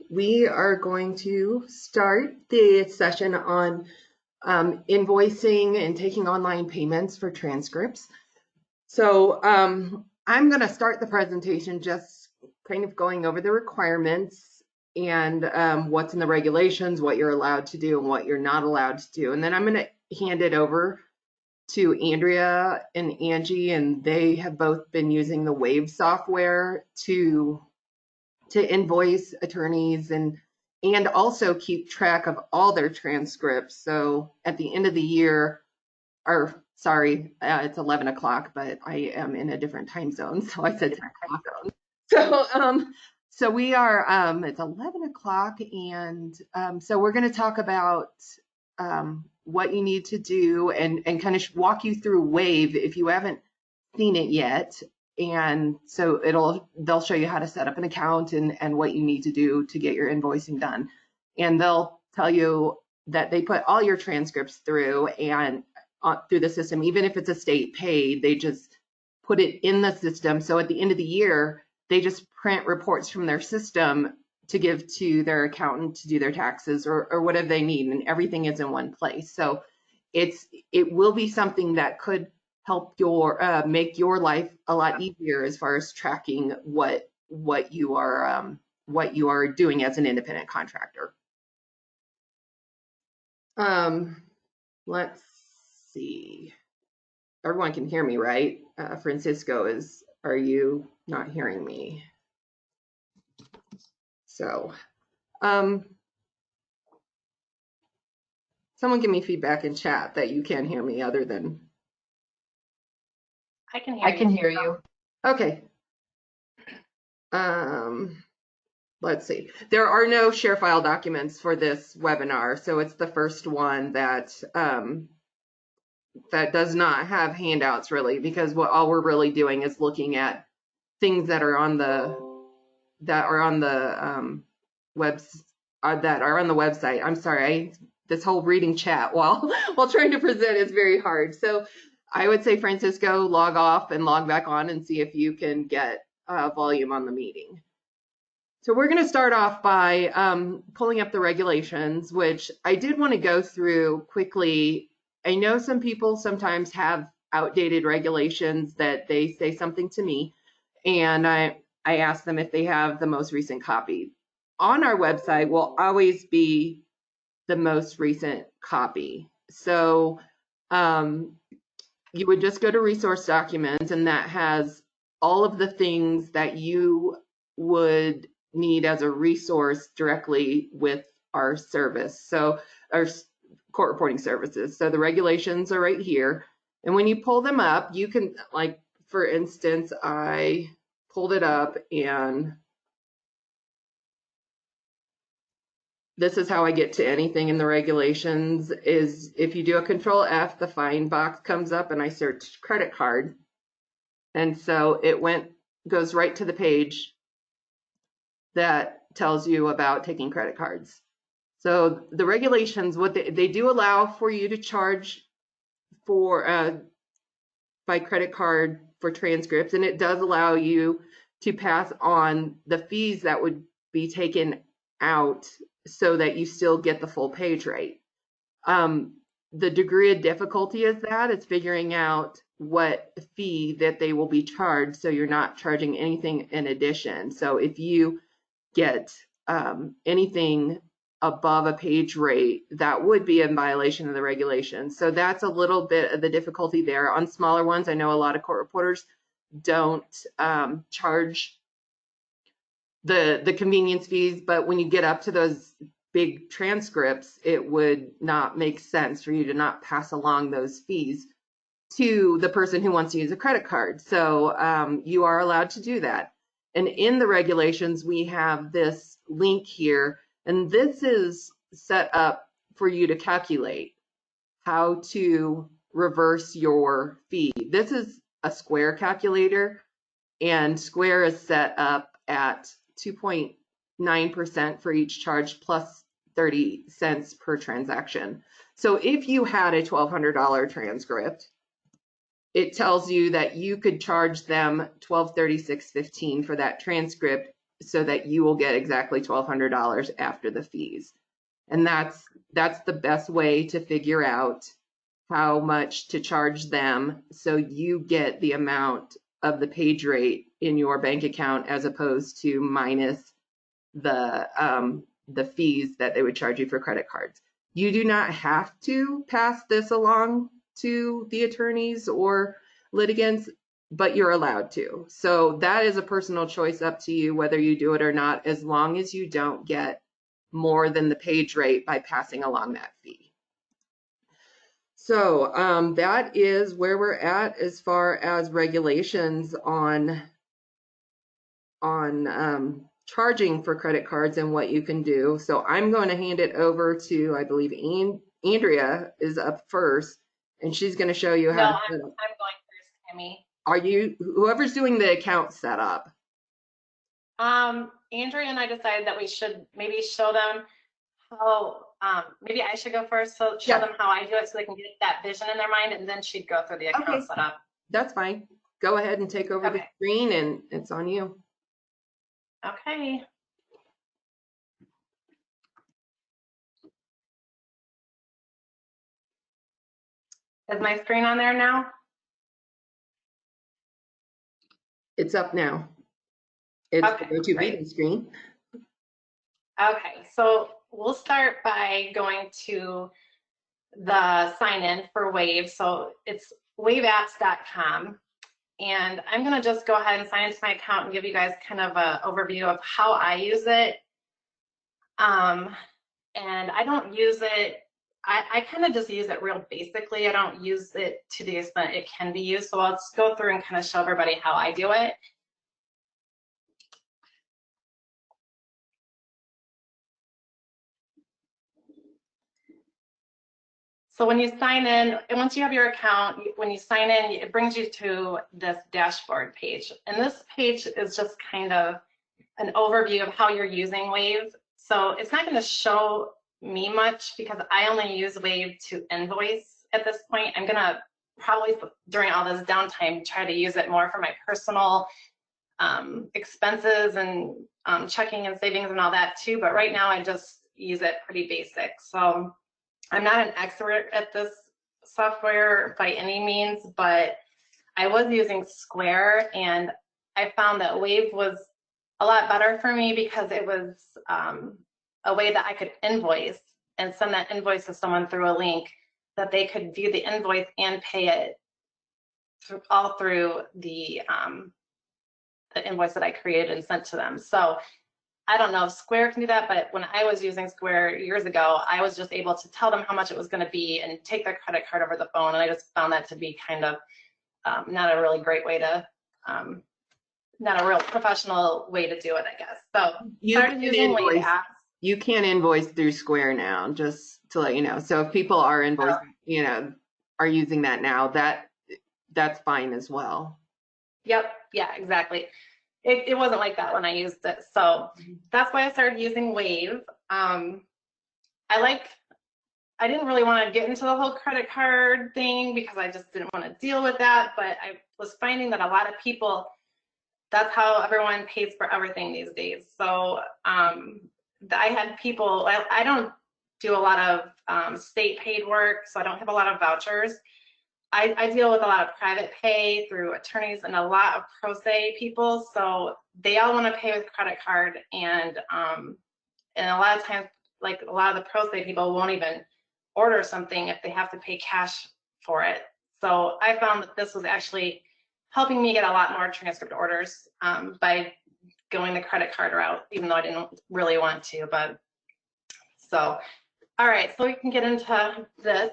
we are going to start the session on invoicing and taking online payments for transcripts. So I'm going to start the presentation just kind of going over the requirements and what's in the regulations, what you're allowed to do and what you're not allowed to do. And then I'm going to hand it over to Andrea and Angie, and they have both been using the Wave software to invoice attorneys and also keep track of all their transcripts. So at the end of the year, or sorry, it's 11 o'clock, but I am in a different time zone, so I said 10 o'clock. So we are, it's 11 o'clock, and so we're going to talk about what you need to do and kind of walk you through Wave if you haven't seen it yet. And so they'll show you how to set up an account and what you need to do to get your invoicing done. And they'll tell you that they put all your transcripts through and through the system, even if it's a state paid, they just put it in the system. So at the end of the year, they just print reports from their system to give to their accountant to do their taxes or whatever they need, and everything is in one place. So it will be something that could help make your life a lot easier as far as tracking what you are doing as an independent contractor. Let's see. Everyone can hear me, right? Francisco, are you not hearing me? So, someone give me feedback in chat that you can hear me other than. I can hear you. Okay. Let's see. There are no share file documents for this webinar, so it's the first one that does not have handouts really, because all we're really doing is looking at things that are on the website. I'm sorry, this whole reading chat while trying to present is very hard. So I would say, Francisco, log off and log back on and see if you can get volume on the meeting. So we're going to start off by pulling up the regulations, which I did want to go through quickly. I know some people sometimes have outdated regulations that they say something to me, and I ask them if they have the most recent copy. On our website will always be the most recent copy. So you would just go to resource documents, and that has all of the things that you would need as a resource directly with our service. So our court reporting services. So the regulations are right here. And when you pull them up, you can, like, for instance, I pulled it up, and this is how I get to anything in the regulations. Is if you do a Control F, the find box comes up, and I search credit card. And so it goes right to the page that tells you about taking credit cards. So the regulations, what they do allow for you to charge for by credit card for transcripts, and it does allow you to pass on the fees that would be taken out so that you still get the full page rate. The degree of difficulty is that it's figuring out what fee that they will be charged, so you're not charging anything in addition. So if you get anything above a page rate, that would be in violation of the regulations. So that's a little bit of the difficulty there. On smaller ones, I know a lot of court reporters don't charge the convenience fees, but when you get up to those big transcripts, it would not make sense for you to not pass along those fees to the person who wants to use a credit card. So you are allowed to do that. And in the regulations, we have this link here, and this is set up for you to calculate how to reverse your fee. This is a Square calculator, and Square is set up at 2.9% for each charge plus 30 cents per transaction. So if you had a $1,200 transcript, it tells you that you could charge them $1236.15 for that transcript so that you will get exactly $1,200 after the fees. And that's the best way to figure out how much to charge them so you get the amount of the page rate in your bank account as opposed to minus the fees that they would charge you for credit cards. You do not have to pass this along to the attorneys or litigants, but you're allowed to. So that is a personal choice up to you whether you do it or not, as long as you don't get more than the page rate by passing along that fee. So that is where we're at as far as regulations on charging for credit cards and what you can do. So I'm going to hand it over to, I believe, Andrea is up first, and she's going to show you how. No, I'm going first, Tammy. Are you, whoever's doing the account setup? Andrea and I decided that we should maybe show them how, maybe I should go first, so show them how I do it so they can get that vision in their mind, and then she'd go through the account setup. That's fine. Go ahead and take over the screen, and it's on you. Okay. Is my screen on there now? It's up now. It's the GoToMeeting screen. Okay, so we'll start by going to the sign in for Wave. So it's waveapps.com. And I'm going to just go ahead and sign into my account and give you guys kind of an overview of how I use it. And I don't use it, I kind of just use it real basically. I don't use it to the extent it can be used. So I'll just go through and kind of show everybody how I do it. So when you sign in, and once you have your account, when you sign in, it brings you to this dashboard page. And this page is just kind of an overview of how you're using Wave. So it's not going to show me much because I only use Wave to invoice at this point. I'm going to probably, during all this downtime, try to use it more for my personal expenses and checking and savings and all that too. But right now I just use it pretty basic. So I'm not an expert at this software by any means, but I was using Square, and I found that Wave was a lot better for me because it was a way that I could invoice and send that invoice to someone through a link that they could view the invoice and pay it all through the invoice that I created and sent to them. So I don't know if Square can do that, but when I was using Square years ago, I was just able to tell them how much it was going to be and take their credit card over the phone. And I just found that to be kind of not a really great way to, not a real professional way to do it, I guess. So you can invoice through Square now, just to let you know. So if people are invoicing, are using that now, that's fine as well. Yep. Yeah, exactly. It wasn't like that when I used it. So that's why I started using Wave. I didn't really want to get into the whole credit card thing because I just didn't want to deal with that. But I was finding that a lot of people, that's how everyone pays for everything these days. So I had people, I don't do a lot of state paid work, so I don't have a lot of vouchers. I deal with a lot of private pay through attorneys and a lot of pro se people, so they all want to pay with credit card, and a lot of times, like a lot of the pro se people won't even order something if they have to pay cash for it. So I found that this was actually helping me get a lot more transcript orders by going the credit card route, even though I didn't really want to. But so. All right, so we can get into this.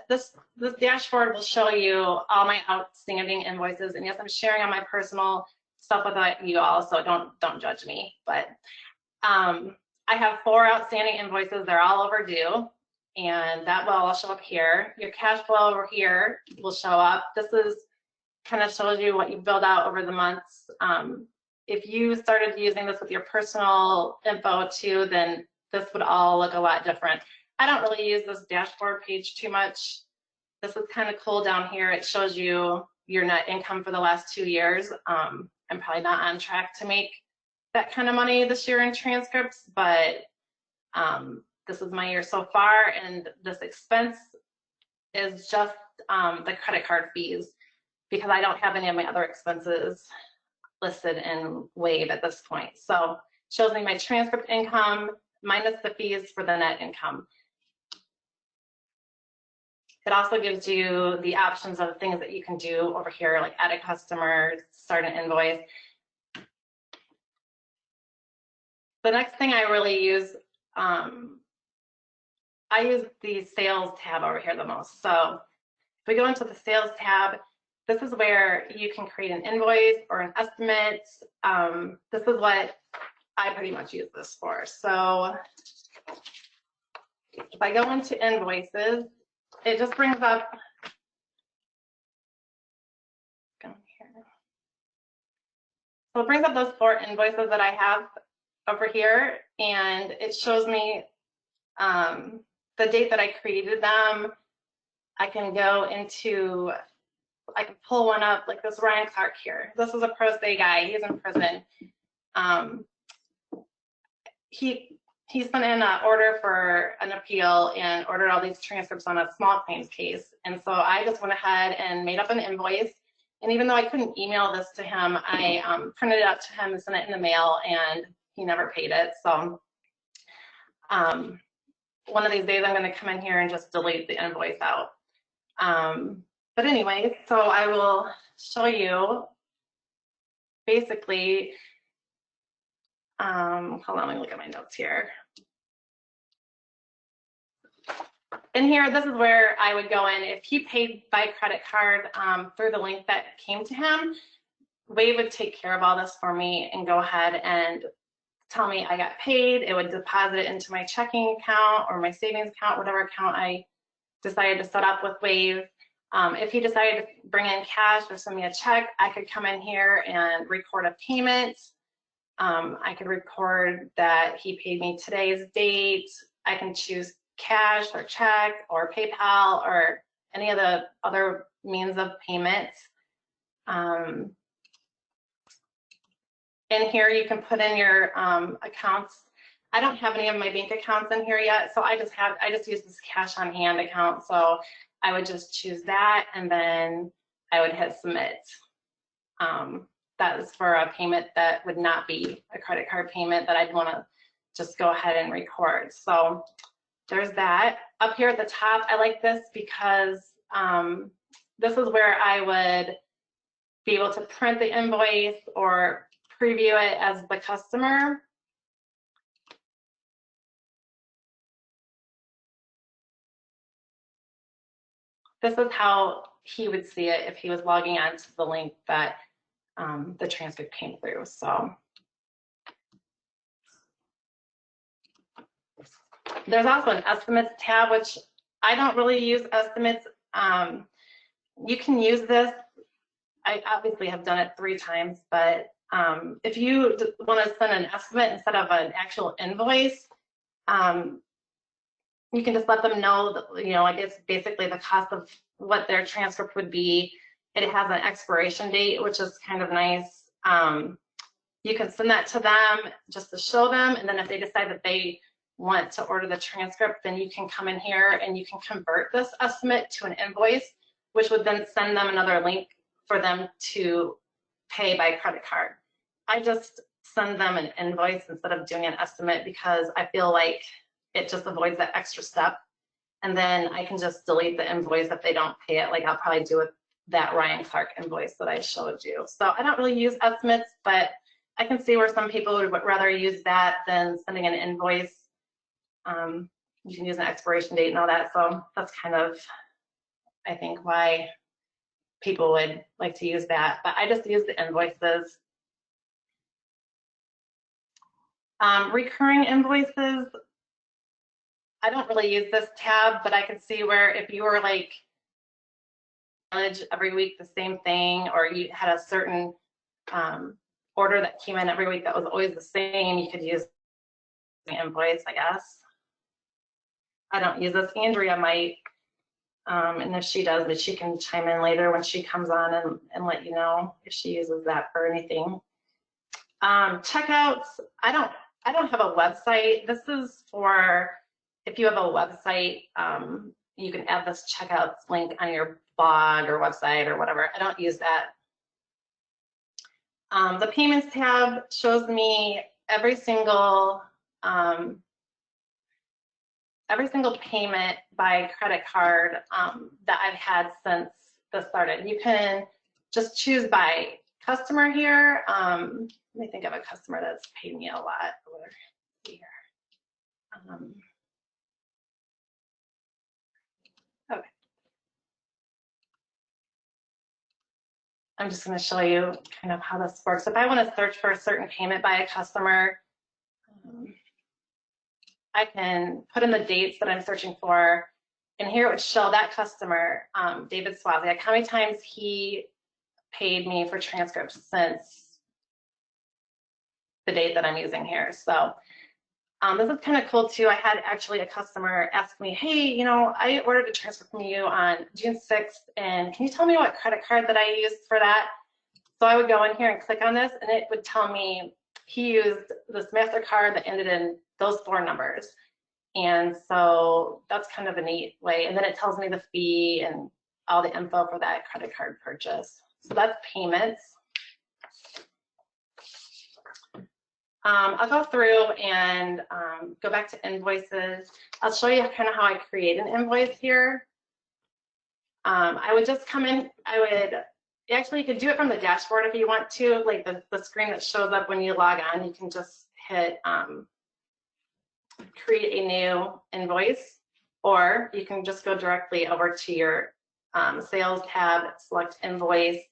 This dashboard will show you all my outstanding invoices, and yes, I'm sharing on my personal stuff with you all, so don't judge me. But I have 4 outstanding invoices. They're all overdue, and that will all show up here. Your cash flow over here will show up. This is kind of shows you what you build out over the months. If you started using this with your personal info too, then this would all look a lot different. I don't really use this dashboard page too much. This is kind of cool down here. It shows you your net income for the last 2 years. I'm probably not on track to make that kind of money this year in transcripts, but this is my year so far, and this expense is just the credit card fees, because I don't have any of my other expenses listed in Wave at this point. So it shows me my transcript income minus the fees for the net income. It also gives you the options of things that you can do over here, like add a customer, start an invoice. The next thing I really use, I use the sales tab over here the most. So if we go into the sales tab, this is where you can create an invoice or an estimate. This is what I pretty much use this for. So if I go into invoices, it just brings up, so it brings up those 4 invoices that I have over here, and it shows me the date that I created them. I can go into, I can pull one up, like this Ryan Clark here. This is a pro se guy, he's in prison. He sent in an order for an appeal and ordered all these transcripts on a small claims case. And so I just went ahead and made up an invoice. And even though I couldn't email this to him, I printed it out to him and sent it in the mail, and he never paid it. So one of these days I'm going to come in here and just delete the invoice out. But anyway, so I will show you basically, hold on, let me look at my notes here. In here, this is where I would go in. If he paid by credit card through the link that came to him, Wave would take care of all this for me and go ahead and tell me I got paid. It would deposit it into my checking account or my savings account, whatever account I decided to set up with Wave. If he decided to bring in cash or send me a check, I could come in here and record a payment. I could record that he paid me today's date. I can choose cash or check or PayPal or any of the other means of payment. In here, you can put in your accounts. I don't have any of my bank accounts in here yet, so I just use this cash on hand account. So I would just choose that, and then I would hit submit. That is for a payment that would not be a credit card payment that I'd want to just go ahead and record. So there's that. Up here at the top, I like this because this is where I would be able to print the invoice or preview it as the customer. This is how he would see it if he was logging on to the link that the transcript came through. So there's also an estimates tab, which I don't really use estimates. You can use this. I obviously have done it 3 times, but if you want to send an estimate instead of an actual invoice, you can just let them know that, like it's basically the cost of what their transcript would be. It has an expiration date, which is kind of nice. You can send that to them just to show them, and then if they decide that they want to order the transcript, then you can come in here and you can convert this estimate to an invoice, which would then send them another link for them to pay by credit card. I just send them an invoice instead of doing an estimate because I feel like it just avoids that extra step. And then I can just delete the invoice if they don't pay it. Like I'll probably do with that Ryan Clark invoice that I showed you. So I don't really use estimates, but I can see where some people would rather use that than sending an invoice. You can use an expiration date and all that. So that's kind of, I think, why people would like to use that. But I just use the invoices. Recurring invoices, I don't really use this tab, but I can see where if you were like every week the same thing, or you had a certain order that came in every week that was always the same, you could use the invoice, I guess. I don't use this. Andrea might, and if she does, but she can chime in later when she comes on and let you know if she uses that for anything. Checkouts, I don't have a website. This is for if you have a website, you can add this checkouts link on your blog or website or whatever. I don't use that. The payments tab shows me every single payment by credit card that I've had since this started. You can just choose by customer here. Let me think of a customer that's paid me a lot over here. Okay. I'm just going to show you kind of how this works. If I want to search for a certain payment by a customer, I can put in the dates that I'm searching for, and here it would show that customer, David Swaziak, how many times he paid me for transcripts since the date that I'm using here. So this is kind of cool too. I had actually a customer ask me, hey, you know, I ordered a transcript from you on June 6th, and can you tell me what credit card that I used for that? So I would go in here and click on this, and it would tell me he used this MasterCard that ended in those 4 numbers. And so that's kind of a neat way. And then it tells me the fee and all the info for that credit card purchase. So that's payments. I'll go through and go back to invoices. I'll show you kind of how I create an invoice here. I would just come in, actually you could do it from the dashboard if you want to, like the screen that shows up when you log on, you can just hit create a new invoice, or you can just go directly over to your sales tab, select invoice,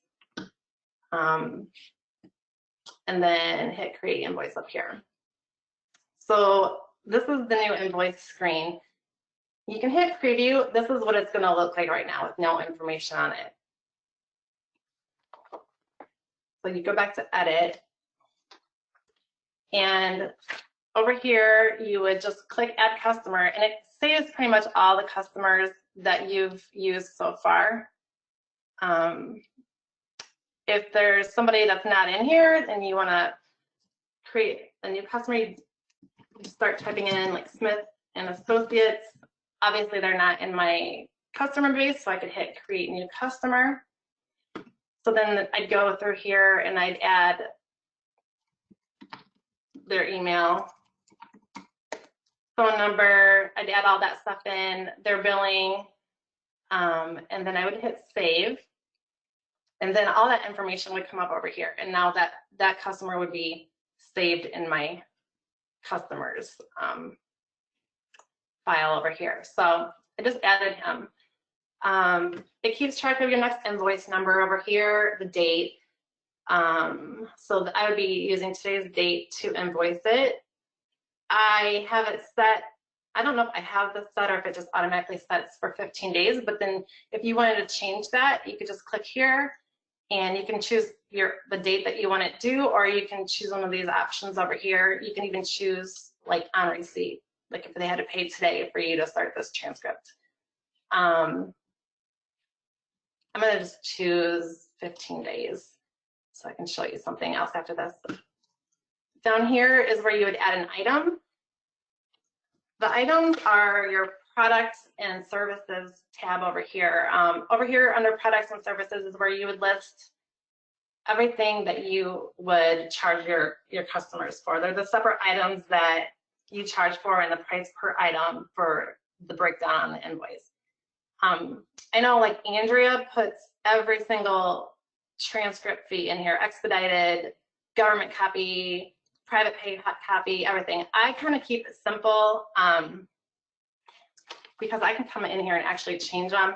and then hit create invoice up here. So this is the new invoice screen. You can hit preview. This is what it's going to look like right now with no information on it. So you go back to edit, and over here you would just click add customer, and it saves pretty much all the customers that you've used so far. If there's somebody that's not in here and you want to create a new customer, you start typing in like Smith and Associates. Obviously they're not in my customer base, so I could hit create new customer. So then I'd go through here and I'd add their email, phone number, I'd add all that stuff in, their billing, and then I would hit save. And then all that information would come up over here. And now that customer would be saved in my customers file over here. So I just added him. It keeps track of your next invoice number over here, the date. So I would be using today's date to invoice it. I have it set, I don't know if I have this set or if it just automatically sets for 15 days, but then if you wanted to change that, you could just click here and you can choose the date that you want it due, or you can choose one of these options over here. You can even choose like on receipt, like if they had to pay today for you to start this transcript. I'm gonna just choose 15 days so I can show you something else after this. Down here is where you would add an item. The items are your products and services tab over here. Over here under products and services is where you would list everything that you would charge your customers for. They're the separate items that you charge for and the price per item for the breakdown on the invoice. I know like Andrea puts every single transcript fee in here, expedited, government copy, private pay copy, everything. I kind of keep it simple because I can come in here and actually change them.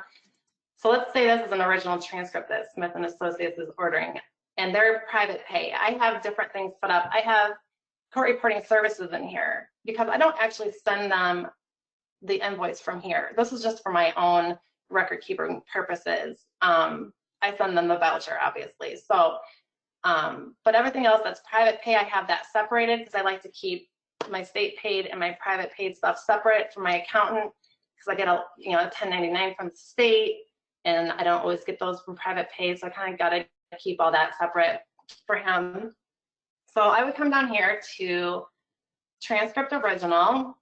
So let's say this is an original transcript that Smith and Associates is ordering, and they're private pay. I have different things set up. I have court reporting services in here because I don't actually send them the invoice from here. This is just for my own record keeping purposes. I send them the voucher, obviously. So, but everything else that's private pay, I have that separated because I like to keep my state paid and my private paid stuff separate from my accountant because I get a 1099 from the state, and I don't always get those from private pay, so I kind of got to keep all that separate for him. So I would come down here to transcript original,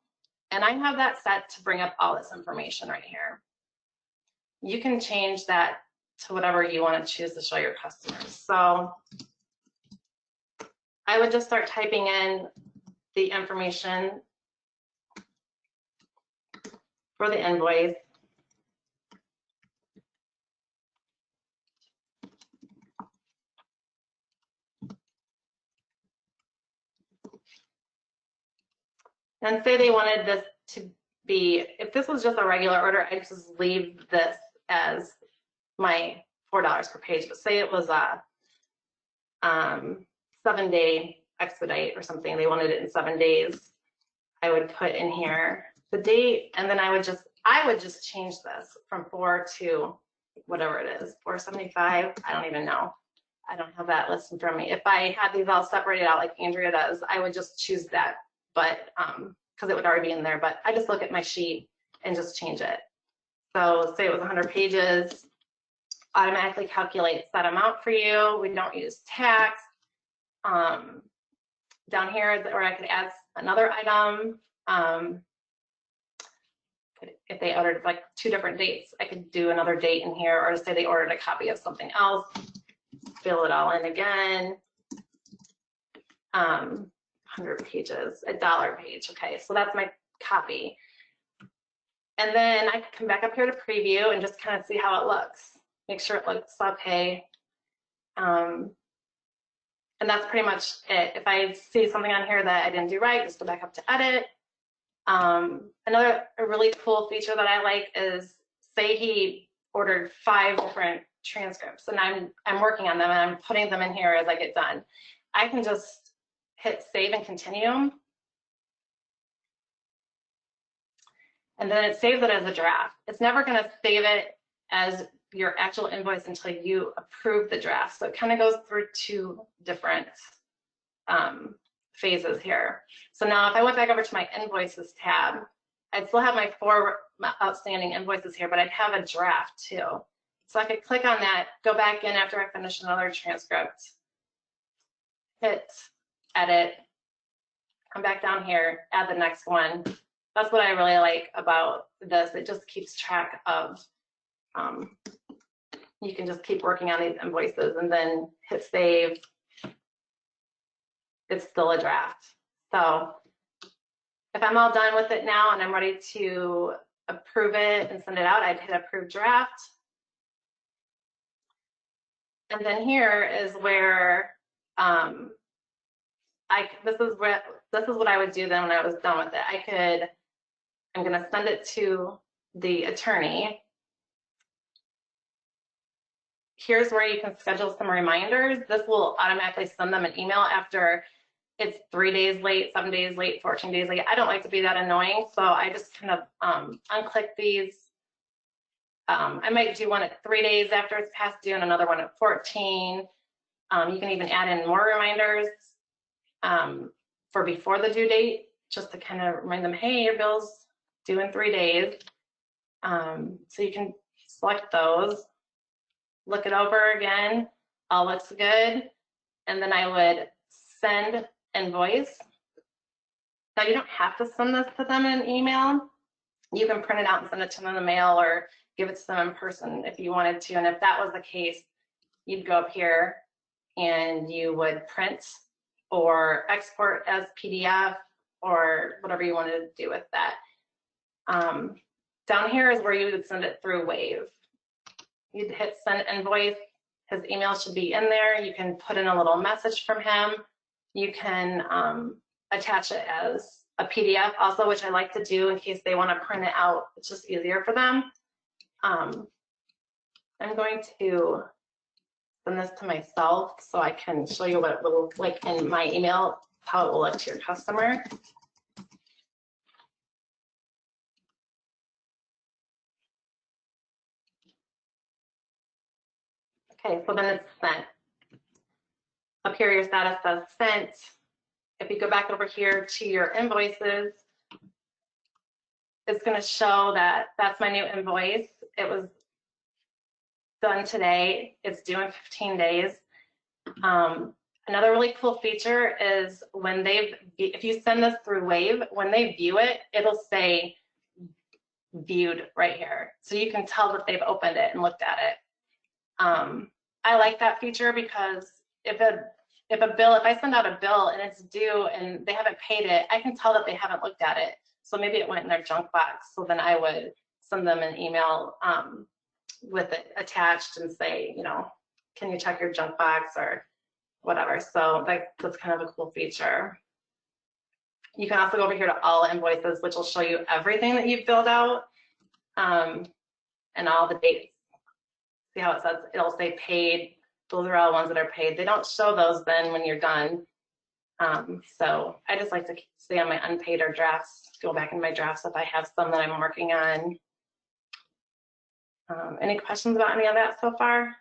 and I have that set to bring up all this information right here. You can change that to whatever you want to choose to show your customers. So I would just start typing in the information for the invoice. And say they wanted this to be, if this was just a regular order, I'd just leave this as my $4 per page. But say it was a 7-day expedite or something, they wanted it in 7 days, I would put in here the date, and then I would just change this from 4 to whatever it is, 475. I don't even know. I don't have that list in front of me. If I had these all separated out like Andrea does, I would just choose that, but because it would already be in there. But I just look at my sheet and just change it. So say it was 100 pages, automatically calculates that amount for you. We don't use tax. Down here is where I could add another item. If they ordered like 2 different dates, I could do another date in here, or say they ordered a copy of something else, fill it all in again. 100 pages, $1 page. Okay, so that's my copy. And then I could come back up here to preview and just kind of see how it looks. Make sure it looks okay. And that's pretty much it. If I see something on here that I didn't do right, just go back up to edit. Another really cool feature that I like is, say he ordered 5 different transcripts and I'm working on them and I'm putting them in here as I get done. I can just hit save and continue. And then it saves it as a draft. It's never going to save it as your actual invoice until you approve the draft. So it kind of goes through 2 different phases here. So now if I went back over to my invoices tab, I'd still have my 4 outstanding invoices here, but I'd have a draft too. So I could click on that, go back in after I finish another transcript, hit edit, come back down here, add the next one. That's what I really like about this. It just keeps track of, you can just keep working on these invoices and then hit save. It's still a draft. So if I'm all done with it now and I'm ready to approve it and send it out, I'd hit approve draft. And then here is where this is what I would do then when I was done with it. I'm going to send it to the attorney. Here's where you can schedule some reminders. This will automatically send them an email after it's 3 days late, 7 days late, 14 days late. I don't like to be that annoying, so I just kind of unclick these. I might do one at 3 days after it's past due and another one at 14. You can even add in more reminders for before the due date, just to kind of remind them, hey, your bill's due in 3 days. So you can select those, look it over again, all looks good, and then I would send invoice. Now you don't have to send this to them in an email. You can print it out and send it to them in the mail or give it to them in person if you wanted to. And if that was the case, you'd go up here and you would print or export as PDF or whatever you wanted to do with that. Down here is where you would send it through Wave. You'd hit send invoice. His email should be in there. You can put in a little message from him. You can attach it as a PDF also, which I like to do in case they want to print it out. It's just easier for them. I'm going to send this to myself so I can show you what it will look like in my email, how it will look to your customer. Okay, so then it's sent. Up here, your status says sent. If you go back over here to your invoices, it's going to show that that's my new invoice. It was done today. It's due in 15 days. Another really cool feature is when if you send this through Wave, when they view it, it'll say viewed right here. So you can tell that they've opened it and looked at it. I like that feature because if I send out a bill and it's due and they haven't paid it, I can tell that they haven't looked at it. So maybe it went in their junk box. So then I would send them an email with it attached and say, can you check your junk box or whatever. So that's kind of a cool feature. You can also go over here to all invoices, which will show you everything that you've filled out and all the dates. See how it says, it'll say paid. Those are all ones that are paid. They don't show those then when you're done. So I just like to stay on my unpaid or drafts, go back in my drafts if I have some that I'm working on. Any questions about any of that so far?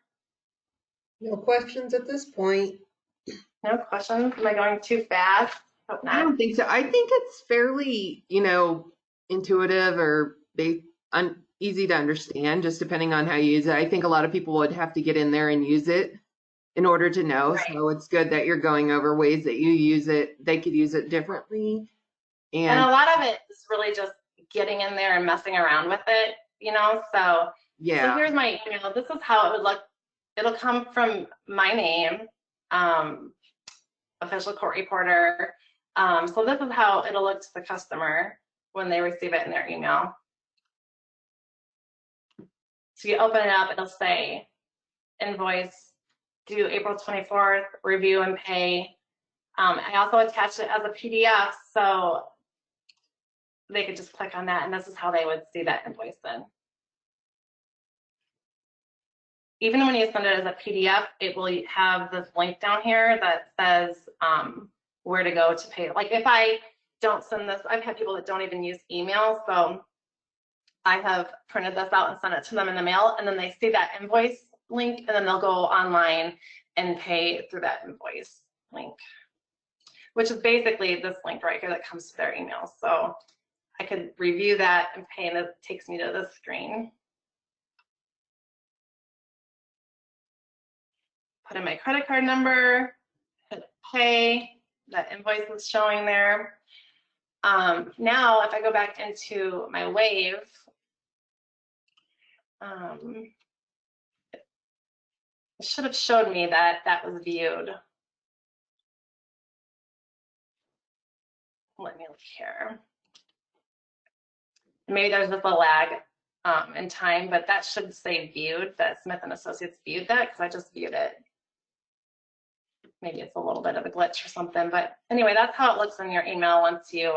No questions at this point. No questions? Am I going too fast? Hope not. I don't think so. I think it's fairly, intuitive or easy to understand, just depending on how you use it. I think a lot of people would have to get in there and use it in order to know. Right. So it's good that you're going over ways that you use it. They could use it differently. And a lot of it is really just getting in there and messing around with it, So yeah. So here's my email. This is how it would look. It'll come from my name, official court reporter. So this is how it'll look to the customer when they receive it in their email. So you open it up, it'll say invoice due April 24th, review and pay. I also attached it as a PDF, so they could just click on that, and this is how they would see that invoice then. Even when you send it as a PDF, it will have this link down here that says where to go to pay. Like if I don't send this, I've had people that don't even use email, so I have printed this out and sent it to them in the mail, and then they see that invoice link, and then they'll go online and pay through that invoice link, which is basically this link right here that comes to their email. So I could review that and pay, and it takes me to this screen. Put in my credit card number, hit pay, that invoice is showing there. Now, if I go back into my Wave, it should have showed me that that was viewed. Let me look here. Maybe there's just a lag in time, but that should say viewed, that Smith & Associates viewed that, because I just viewed it. Maybe it's a little bit of a glitch or something, but anyway, that's how it looks in your email once you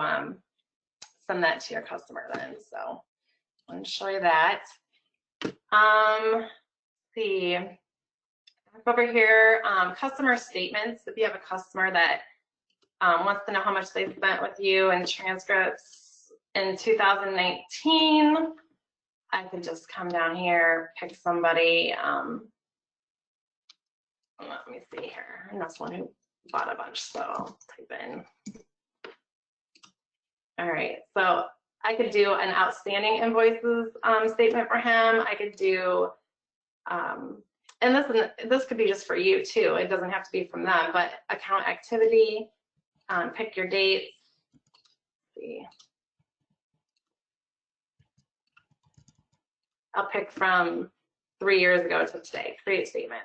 send that to your customer then. So I'm going to show you that. See, over here, customer statements. If you have a customer that wants to know how much they spent with you and transcripts in 2019, I could just come down here, pick somebody. Let me see here. And that's one who bought a bunch, so I'll type in. All right, so I could do an outstanding invoices statement for him. I could do, and this could be just for you too. It doesn't have to be from them, but account activity, pick your dates. Let's see. I'll pick from 3 years ago to today, create statement.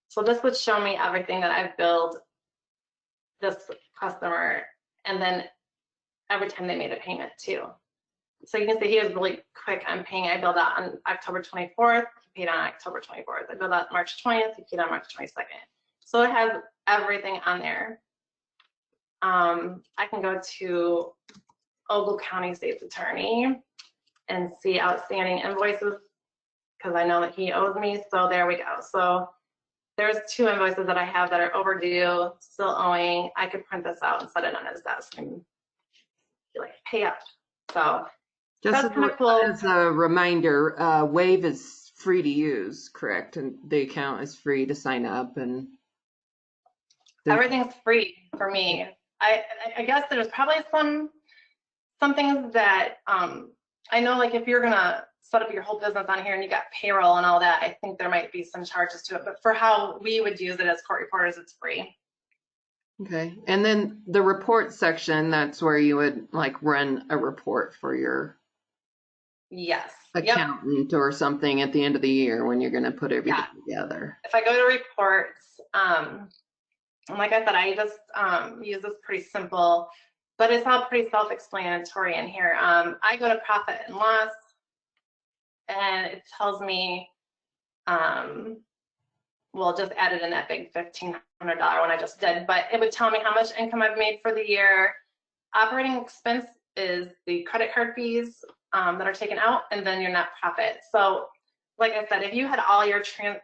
So this would show me everything that I've billed this customer, and then every time they made a payment too. So you can see he was really quick on paying. I billed out on October 24th, he paid on October 24th. I billed out March 20th, he paid on March 22nd. So it has everything on there. I can go to Ogle County State's Attorney and see outstanding invoices, because I know that he owes me. So there we go. So there's 2 invoices that I have that are overdue, still owing. I could print this out and set it on his desk and like pay up. So just that's kind of cool. As a reminder, Wave is free to use, correct? And the account is free to sign up, and everything's free for me. I guess there's probably some things that I know like if you're gonna set up your whole business on here and you got payroll and all that, I think there might be some charges to it, but for how we would use it as court reporters, it's free. Okay. And then the report section, that's where you would like run a report for your Yes. Yep. accountant or something at the end of the year when you're going to put everything Yeah. together. If I go to reports, and like I said, I just use this pretty simple, but it's all pretty self-explanatory in here. I go to profit and loss, and it tells me, well, just added in that big $1,500 one I just did, but it would tell me how much income I've made for the year. Operating expense is the credit card fees that are taken out, and then your net profit. So, like I said, if you had all your expenses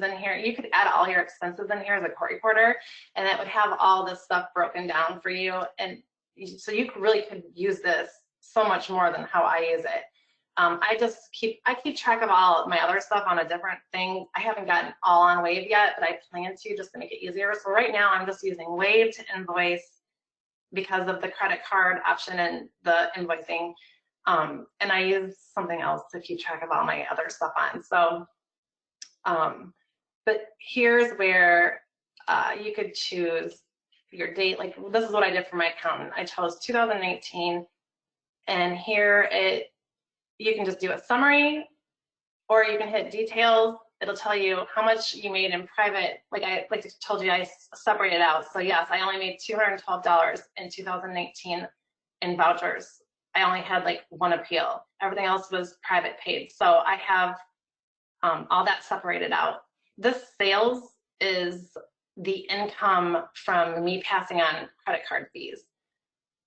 in here, you could add all your expenses in here as a court reporter, and it would have all this stuff broken down for you. And so you really could use this so much more than how I use it. I keep track of all of my other stuff on a different thing. I haven't gotten all on Wave yet, but I plan to just to make it easier. So right now I'm just using Wave to invoice because of the credit card option and the invoicing. And I use something else to keep track of all my other stuff on. So, but here's where you could choose your date. Like this is what I did for my accountant. I chose 2018, and here you can just do a summary, or you can hit details. It'll tell you how much you made in private. Like I told you, I separated out. So yes, I only made $212 in 2018 in vouchers. I only had like one appeal. Everything else was private paid. So I have all that separated out. This sales is the income from me passing on credit card fees.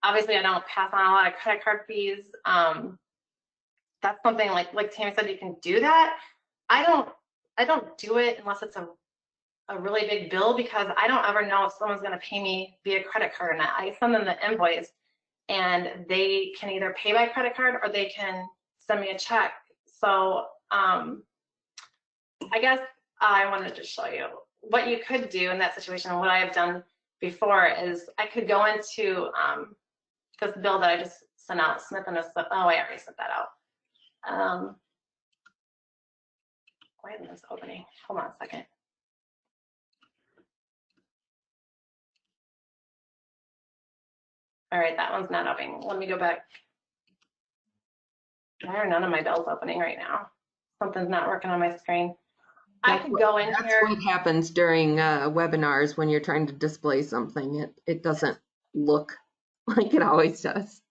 Obviously, I don't pass on a lot of credit card fees. That's something like Tammy said, you can do that. I don't do it unless it's a really big bill, because I don't ever know if someone's going to pay me via credit card or not. I send them the invoice, and they can either pay by credit card or they can send me a check. So I guess I wanted to show you what you could do in that situation. What I have done before is I could go into this bill that I just sent out, Smith and Associates. Oh, I already sent that out. Why isn't this opening? Hold on a second. All right, that one's not opening. Let me go back. Why are none of my bills opening right now? Something's not working on my screen. I could go in That's here. what happens during webinars when you're trying to display something. It doesn't look like it always does.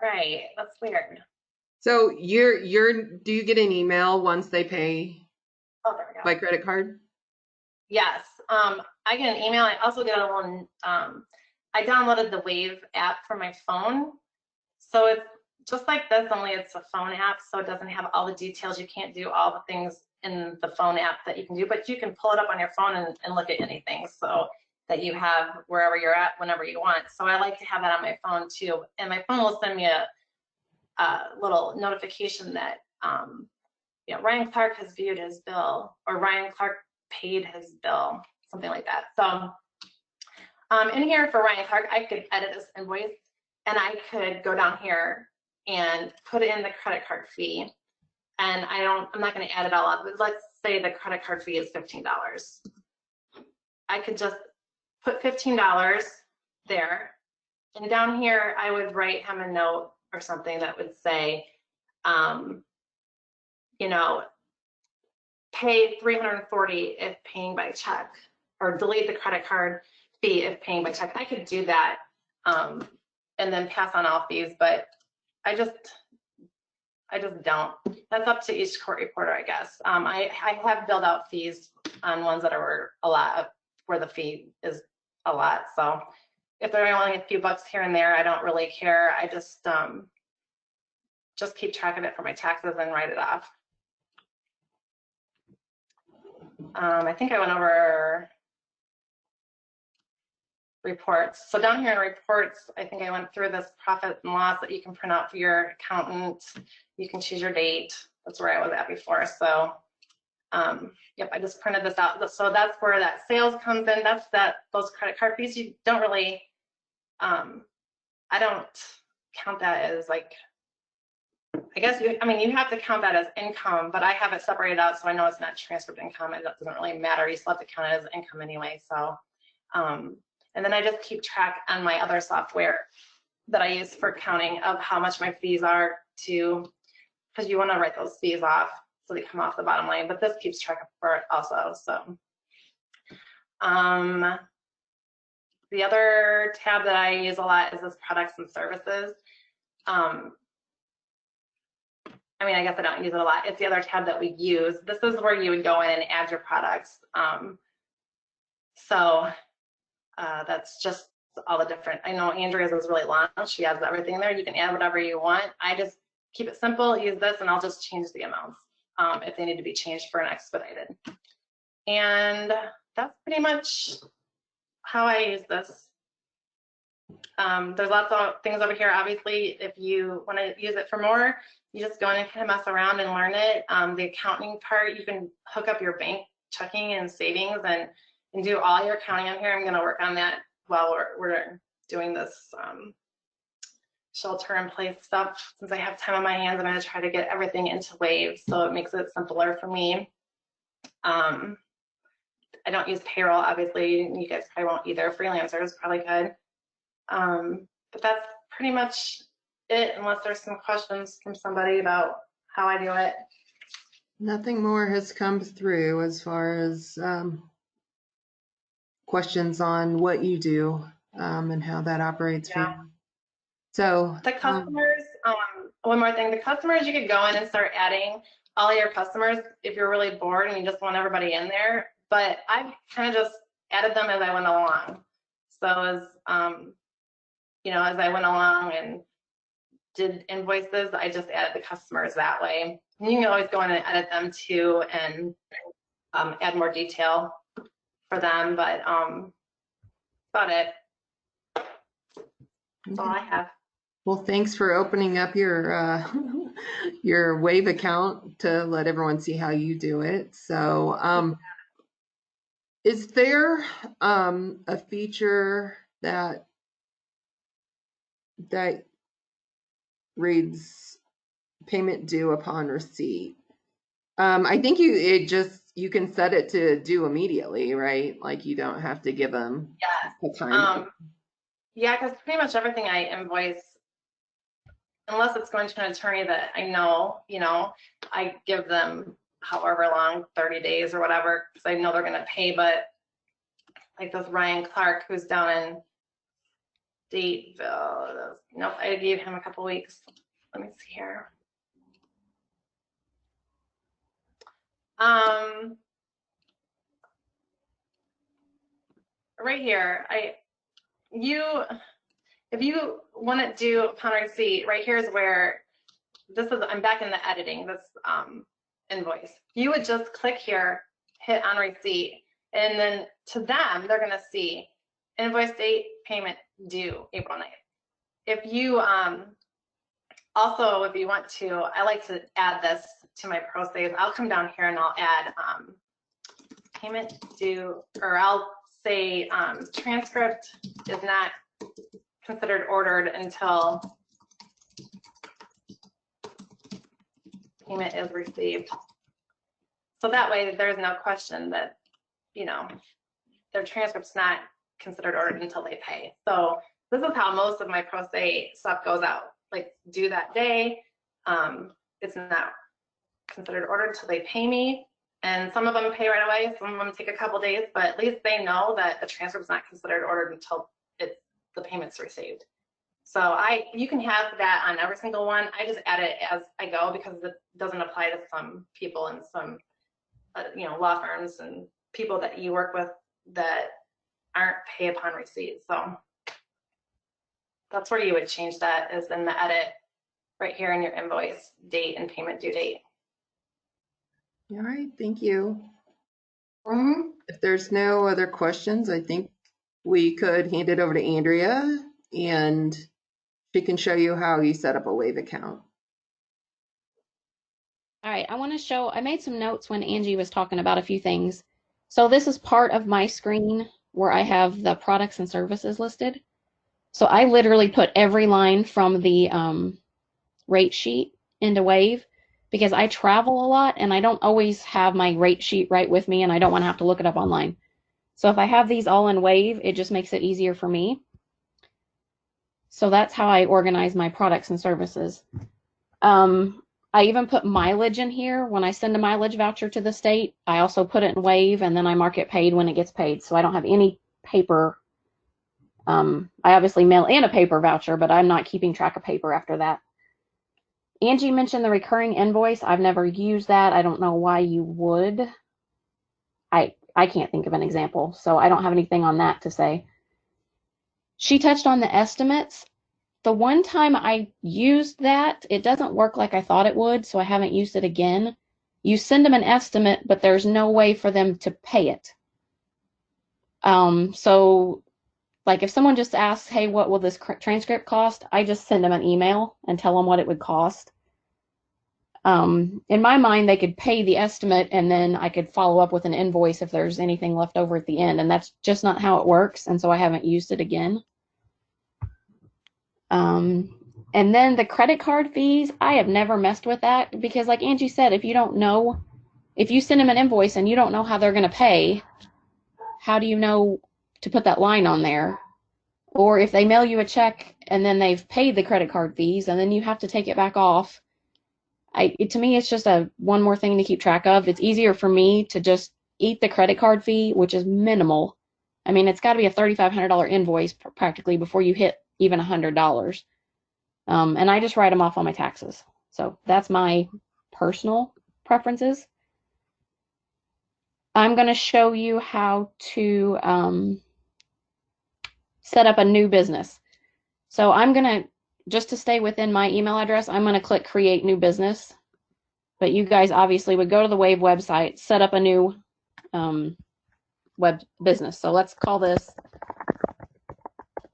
Right, that's weird. So do you get an email once they pay Oh, there we go. by credit card? Yes, I get an email. I also get a little, I downloaded the Wave app for my phone. So it's just like this, only it's a phone app, so it doesn't have all the details. You can't do all the things in the phone app that you can do, but you can pull it up on your phone and look at anything so that you have wherever you're at, whenever you want. So I like to have that on my phone too. And my phone will send me a little notification that, you know, Ryan Clark has viewed his bill, or Ryan Clark paid his bill, something like that. So in here for Ryan Clark, I could edit this invoice, and I could go down here and put in the credit card fee. And I'm not going to add it all up, but let's say the credit card fee is $15. I could just put $15 there. And down here, I would write him a note or something that would say, you know, pay $340 if paying by check, or delete the credit card fee if paying by check. I could do that and then pass on all fees, but I just don't. That's up to each court reporter, I guess. I have billed out fees on ones that are a lot, where the fee is a lot. So if they're only a few bucks here and there, I don't really care. I just keep track of it for my taxes and write it off. I think I went over reports. So down here in reports, I think I went through this profit and loss that you can print out for your accountant. You can choose your date. That's where I was at before. So yep, I just printed this out. So that's where that sales comes in. That's those credit card fees. You don't really I don't count that as like, I guess you, I mean, you have to count that as income, but I have it separated out so I know it's not transcript income. It doesn't really matter. You still have to count it as income anyway. So, and then I just keep track on my other software that I use for counting of how much my fees are to, because you want to write those fees off so they come off the bottom line, but this keeps track for it also. So, the other tab that I use a lot is this products and services. I mean, I guess I don't use it a lot. It's the other tab that we use. This is where you would go in and add your products. That's just all the different, I know Andrea's is really long. She has everything in there. You can add whatever you want. I just keep it simple, use this, and I'll just change the amounts if they need to be changed for an expedited. And that's pretty much how I use this. There's lots of things over here. Obviously, if you want to use it for more, you just go in and kind of mess around and learn it. The accounting part, you can hook up your bank checking and savings and do all your accounting on here. I'm going to work on that while we're doing this shelter-in-place stuff. Since I have time on my hands, I'm going to try to get everything into Wave so it makes it simpler for me. I don't use payroll, obviously. You guys probably won't either. Freelancers probably could. But that's pretty much it, unless there's some questions from somebody about how I do it. Nothing more has come through as far as questions on what you do and how that operates for you. So the customers, one more thing, the customers, you could go in and start adding all your customers if you're really bored and you just want everybody in there. But I've kind of just added them as I went along. So as you know, as I went along and did invoices, I just added the customers that way. And you can always go in and edit them too and add more detail for them, but that's about it. That's all I have. Well, thanks for opening up your your Wave account to let everyone see how you do it. So is there a feature that reads payment due upon receipt? I think you can set it to due immediately, right? Like you don't have to give them a time. Yeah, because pretty much everything I invoice, unless it's going to an attorney that I know, you know, I give them however long, 30 days or whatever, because I know they're going to pay. But like this Ryan Clark, who's down in Dateville, nope, I gave him a couple weeks. Let me see here. Right here, if you want to do upon receipt, right here is where I'm back in the editing, this invoice. You would just click here, hit on receipt, and then to them, they're going to see invoice date, payment due April 9th. If you also, if you want to, I like to add this to my pro saves. I'll come down here and I'll add payment due, or I'll say transcript is not considered ordered until payment is received. So that way there's no question that, you know, their transcript's not considered ordered until they pay. So this is how most of my pro se stuff goes out, like due that day. It's not considered ordered until they pay me. And some of them pay right away, some of them take a couple days, but at least they know that the transcript's not considered ordered until the payment's received. So you can have that on every single one. I just add it as I go because it doesn't apply to some people and some, you know, law firms and people that you work with that aren't pay upon receipt. So that's where you would change that, is in the edit right here in your invoice date and payment due date. All right, thank you. Mm-hmm. If there's no other questions, I think we could hand it over to Andrea and she can show you how you set up a Wave account. All right, I want to show, I made some notes when Angie was talking about a few things. So this is part of my screen where I have the products and services listed. So I literally put every line from the rate sheet into Wave because I travel a lot and I don't always have my rate sheet right with me and I don't want to have to look it up online. So if I have these all in Wave, it just makes it easier for me. So that's how I organize my products and services. I even put mileage in here. When I send a mileage voucher to the state, I also put it in Wave and then I mark it paid when it gets paid. So I don't have any paper. I obviously mail in a paper voucher, but I'm not keeping track of paper after that. Angie mentioned the recurring invoice. I've never used that. I don't know why you would. I can't think of an example, so I don't have anything on that to say. She touched on the estimates. The one time I used that, it doesn't work like I thought it would, so I haven't used it again. You send them an estimate, but there's no way for them to pay it. So like if someone just asks, hey, what will this transcript cost? I just send them an email and tell them what it would cost. In my mind, they could pay the estimate and then I could follow up with an invoice if there's anything left over at the end. And that's just not how it works. And so I haven't used it again. And then the credit card fees, I have never messed with that because like Angie said, if you don't know, if you send them an invoice and you don't know how they're going to pay, how do you know to put that line on there? Or if they mail you a check and then they've paid the credit card fees and then you have to take it back off. To me, it's just one more thing to keep track of. It's easier for me to just eat the credit card fee, which is minimal. I mean, it's got to be a $3,500 invoice practically before you hit even $100. And I just write them off on my taxes. So that's my personal preferences. I'm going to show you how to set up a new business. So I'm going to, just to stay within my email address, I'm going to click create new business. But you guys obviously would go to the Wave website, set up a new web business. So let's call this,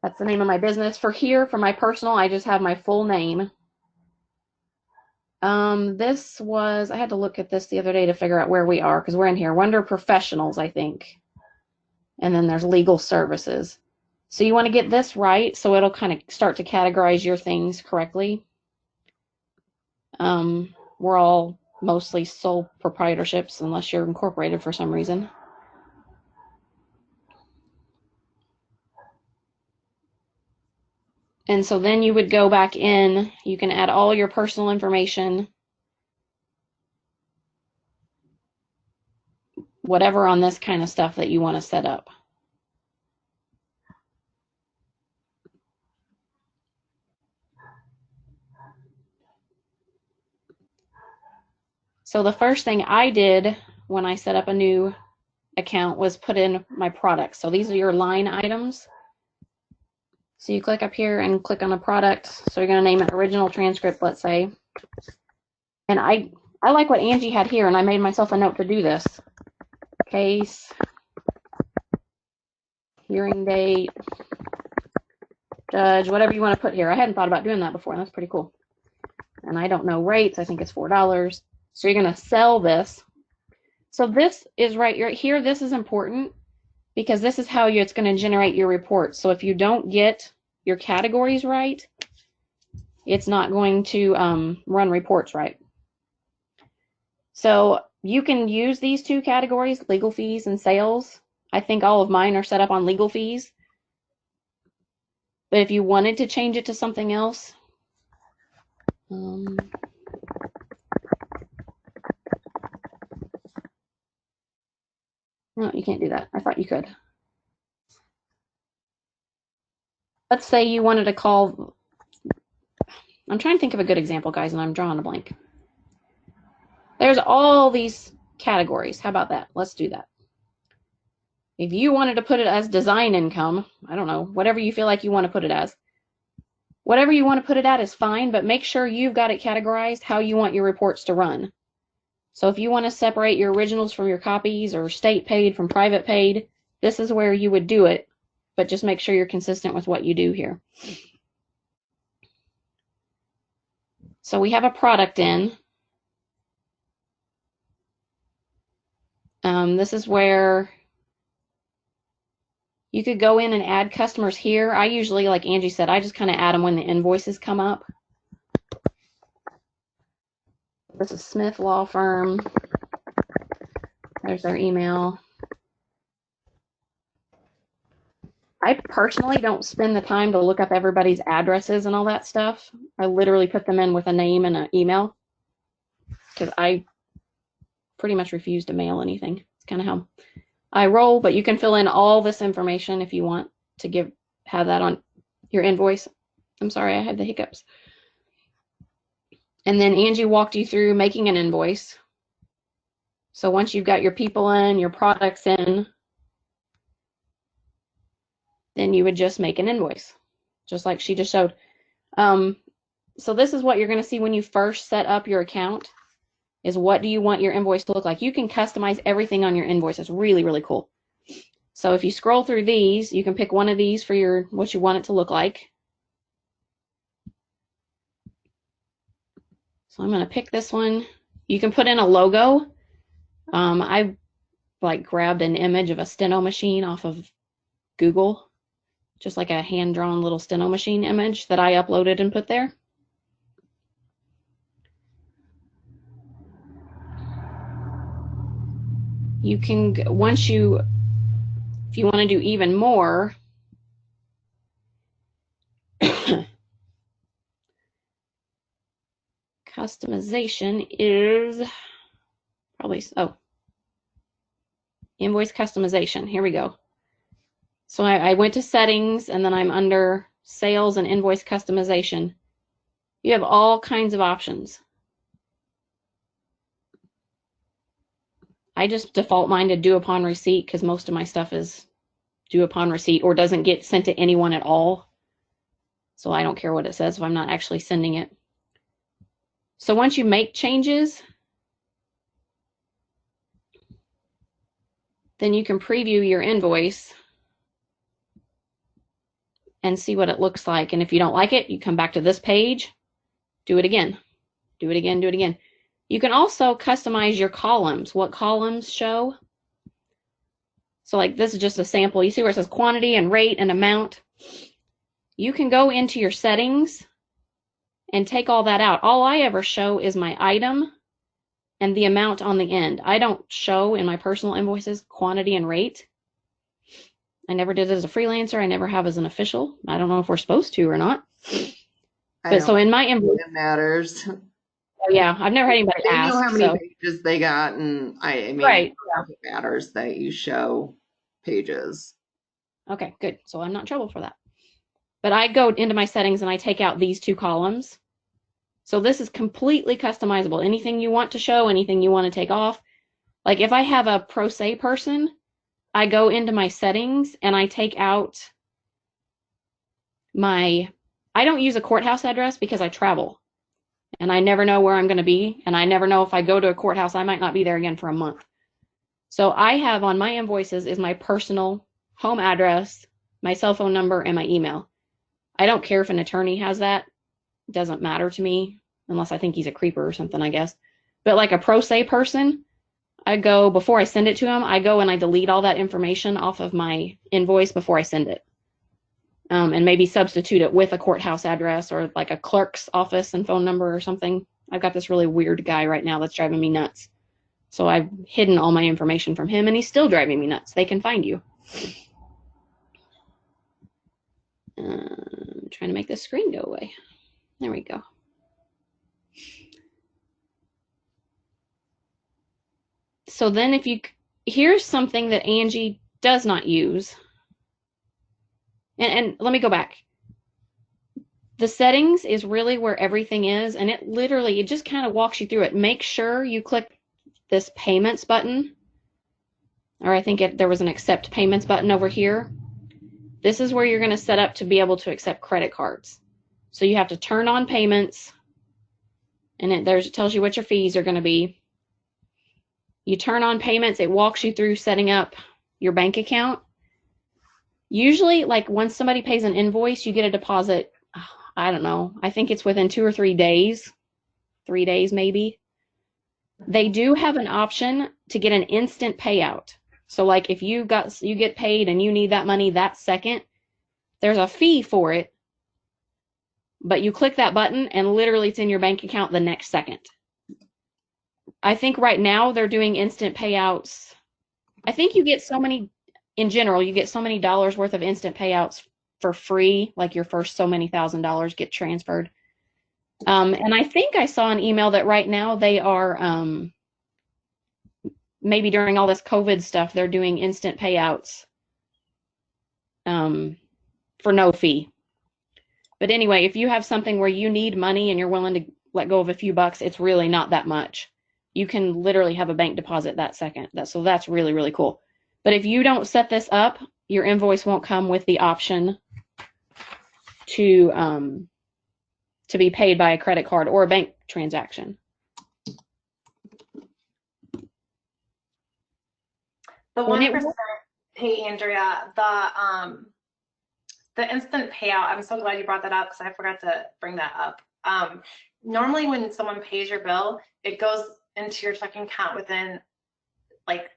that's the name of my business. For here, for my personal, I just have my full name. This was, I had to look at this the other day to figure out where we are because we're in here. We're under professionals, I think. And then there's legal services. So you want to get this right so it'll kind of start to categorize your things correctly. We're all mostly sole proprietorships unless you're incorporated for some reason. And so then you would go back in, you can add all your personal information, whatever on this kind of stuff that you want to set up. So the first thing I did when I set up a new account was put in my products. So these are your line items. So you click up here and click on a product. So you're going to name it original transcript, let's say. And I like what Angie had here, and I made myself a note to do this. Case, hearing date, judge, whatever you want to put here. I hadn't thought about doing that before, and that's pretty cool. And I don't know rates. I think it's $4. So you're going to sell this. So this is right here. This is important because this is how it's going to generate your report. So if you don't get your categories right, it's not going to run reports right. So you can use these two categories, legal fees and sales. I think all of mine are set up on legal fees. But if you wanted to change it to something else, no, you can't do that. I thought you could. Let's say you wanted to call, I'm trying to think of a good example, guys, and I'm drawing a blank. There's all these categories. How about that? Let's do that. If you wanted to put it as design income, I don't know, whatever you feel like you want to put it as. Whatever you want to put it at is fine, but make sure you've got it categorized how you want your reports to run. So if you want to separate your originals from your copies or state paid from private paid, this is where you would do it, but just make sure you're consistent with what you do here. So we have a product in. This is where You could go in and add customers here. I usually, like Angie said, I just kind of add them when the invoices come up. This is Smith Law Firm. There's their email. I personally don't spend the time to look up everybody's addresses and all that stuff. I literally put them in with a name and an email because I pretty much refuse to mail anything. It's kind of how I roll, but you can fill in all this information if you want to have that on your invoice. I'm sorry, I had the hiccups. And then Angie walked you through making an invoice. So once you've got your people in, your products in, then you would just make an invoice, just like she just showed. So this is what you're going to see when you first set up your account, is what do you want your invoice to look like. You can customize everything on your invoice. It's really, really cool. So if you scroll through these, you can pick one of these for what you want it to look like. So I'm going to pick this one. You can put in a logo. I grabbed an image of a steno machine off of Google, just like a hand-drawn little steno machine image that I uploaded and put there. You can, if you want to do even more, customization is probably, invoice customization. Here we go. So I went to settings, and then I'm under sales and invoice customization. You have all kinds of options. I just default mine to due upon receipt because most of my stuff is due upon receipt or doesn't get sent to anyone at all. So I don't care what it says if I'm not actually sending it. So once you make changes, then you can preview your invoice and see what it looks like. And if you don't like it, you come back to this page, do it again, do it again, do it again. You can also customize your columns, what columns show. So like this is just a sample. You see where it says quantity and rate and amount? You can go into your settings and take all that out. All I ever show is my item and the amount on the end. I don't show in my personal invoices quantity and rate. I never did it as a freelancer. I never have as an official. I don't know if we're supposed to or not. But so in my invoice, it matters. Oh, yeah, I've never had anybody They ask. know how many pages they got, and I mean, Right. it matters that you show pages. Okay, good. So I'm not in trouble for that. But I go into my settings and I take out these two columns. So this is completely customizable. Anything you want to show, anything you want to take off. Like if I have a pro se person, I go into my settings and I take out I don't use a courthouse address because I travel. And I never know where I'm going to be. And I never know if I go to a courthouse, I might not be there again for a month. So I have on my invoices is my personal home address, my cell phone number, and my email. I don't care if an attorney has that. It doesn't matter to me, unless I think he's a creeper or something, I guess. But like a pro se person, before I send it to him, I go and I delete all that information off of my invoice before I send it. And maybe substitute it with a courthouse address or like a clerk's office and phone number or something. I've got this really weird guy right now that's driving me nuts. So I've hidden all my information from him and he's still driving me nuts. They can find you. I'm trying to make this screen go away. There we go. So then here's something that Angie does not use. And let me go back. The settings is really where everything is, and it just kind of walks you through it. Make sure you click this payments button, or I think there was an accept payments button over here. This is where you're going to set up to be able to accept credit cards. So you have to turn on payments, and it tells you what your fees are going to be. You turn on payments, it walks you through setting up your bank account. Usually, like once somebody pays an invoice, you get a deposit. I don't know. I think it's within 2 or 3 days. 3 days maybe. They do have an option to get an instant payout. So like if you get paid and you need that money that second, there's a fee for it, but you click that button and literally it's in your bank account the next second. I think right now they're doing instant payouts. I think you get so many, in general, you get so many dollars worth of instant payouts for free, like your first so many $1,000 get transferred. And I think I saw an email that right now they are, maybe during all this COVID stuff, they're doing instant payouts for no fee. But anyway, if you have something where you need money and you're willing to let go of a few bucks, it's really not that much. You can literally have a bank deposit that second. So that's really, really cool. But if you don't set this up, your invoice won't come with the option to be paid by a credit card or a bank transaction. The 1%, hey Andrea, the instant payout, I'm so glad you brought that up because I forgot to bring that up. Normally when someone pays your bill, it goes into your checking account within like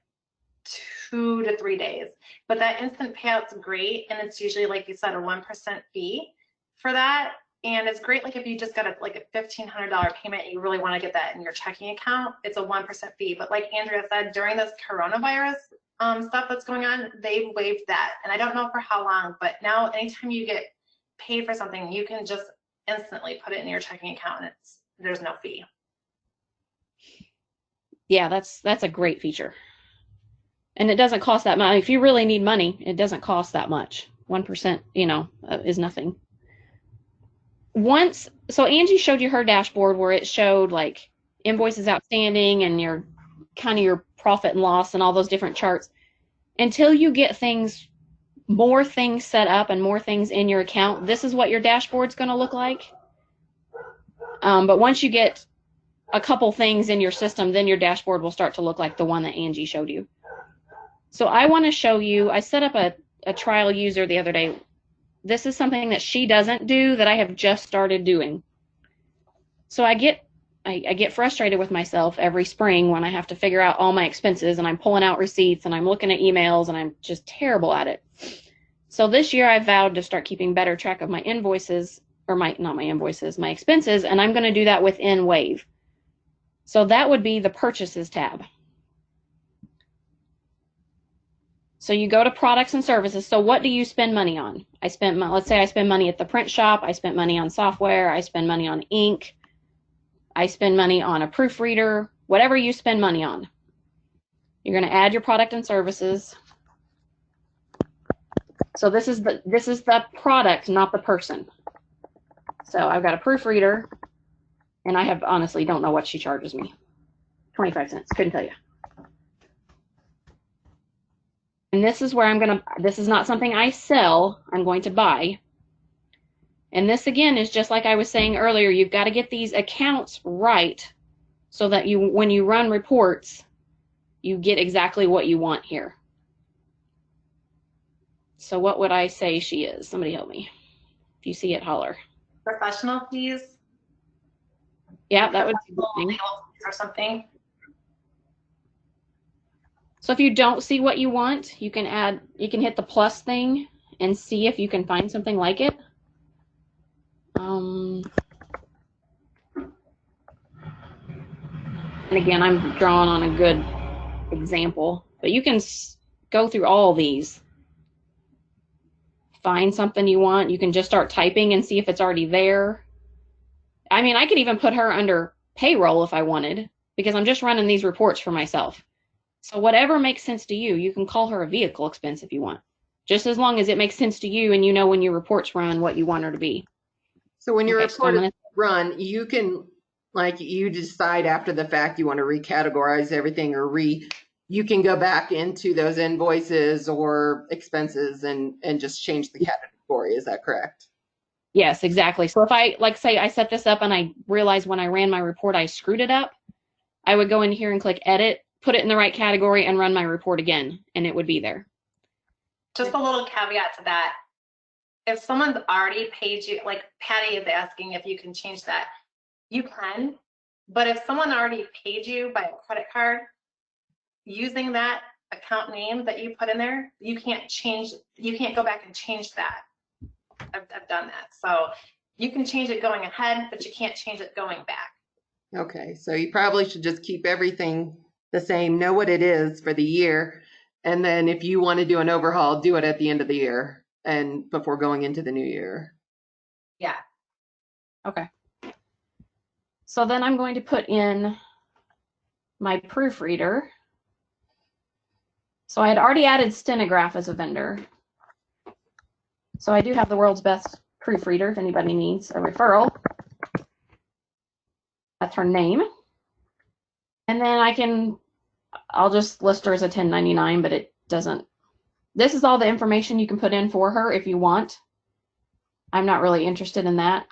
2 to 3 days. But that instant payout's great, and it's usually, like you said, a 1% fee for that. And it's great, like if you just got a $1,500 payment and you really want to get that in your checking account, it's a 1% fee. But like Andrea said, during this coronavirus stuff that's going on, they've waived that. And I don't know for how long, but now anytime you get paid for something, you can just instantly put it in your checking account and there's no fee. Yeah, that's a great feature. And it doesn't cost that much. If you really need money, it doesn't cost that much. 1%, is nothing. So Angie showed you her dashboard where it showed like invoices outstanding and your profit and loss and all those different charts. Until you get more things set up and more things in your account, this is what your dashboard's going to look like. But once you get a couple things in your system, then your dashboard will start to look like the one that Angie showed you. So I want to show you, I set up a trial user the other day. This is something that she doesn't do that I have just started doing. So I get frustrated with myself every spring when I have to figure out all my expenses and I'm pulling out receipts and I'm looking at emails and I'm just terrible at it. So this year I vowed to start keeping better track of my invoices, or my expenses, and I'm going to do that within Wave. So that would be the purchases tab. So you go to products and services. So what do you spend money on? Let's say I spend money at the print shop. I spent money on software. I spend money on ink. I spend money on a proofreader. Whatever you spend money on. You're going to add your product and services. So this is the product, not the person. So I've got a proofreader, and I honestly don't know what she charges me. 25 cents. Couldn't tell you. And this is where this is not something I sell, I'm going to buy. And this again is just like I was saying earlier, you've got to get these accounts right so that when you run reports, you get exactly what you want here. So what would I say she is? Somebody help me. If you see it, holler. Professional fees? Yeah, that would be or something. So if you don't see what you want, you can hit the plus thing and see if you can find something like it. And again, I'm drawing on a good example, but you can go through all these. Find something you want. You can just start typing and see if it's already there. I mean, I could even put her under payroll if I wanted, because I'm just running these reports for myself. So whatever makes sense to you, you can call her a vehicle expense if you want, just as long as it makes sense to you and you know when your reports run what you want her to be. So when your report is run, you can, like, you decide after the fact you want to recategorize everything or you can go back into those invoices or expenses and just change the category. Is that correct? Yes, exactly. So if say I set this up and I realized when I ran my report I screwed it up, I would go in here and click edit, put it in the right category, and run my report again, and it would be there. Just a little caveat to that. If someone's already paid you, like Patty is asking if you can change that, you can. But if someone already paid you by a credit card, using that account name that you put in there, you can't go back and change that. I've done that. So you can change it going ahead, but you can't change it going back. Okay, so you probably should just keep everything the same, know what it is for the year, and then if you want to do an overhaul, do it at the end of the year and before going into the new year. Yeah. Okay. So then I'm going to put in my proofreader. So I had already added Stenograph as a vendor. So I do have the world's best proofreader if anybody needs a referral. That's her name. And then I'll just list her as a 1099, but it doesn't. This is all the information you can put in for her if you want. I'm not really interested in that.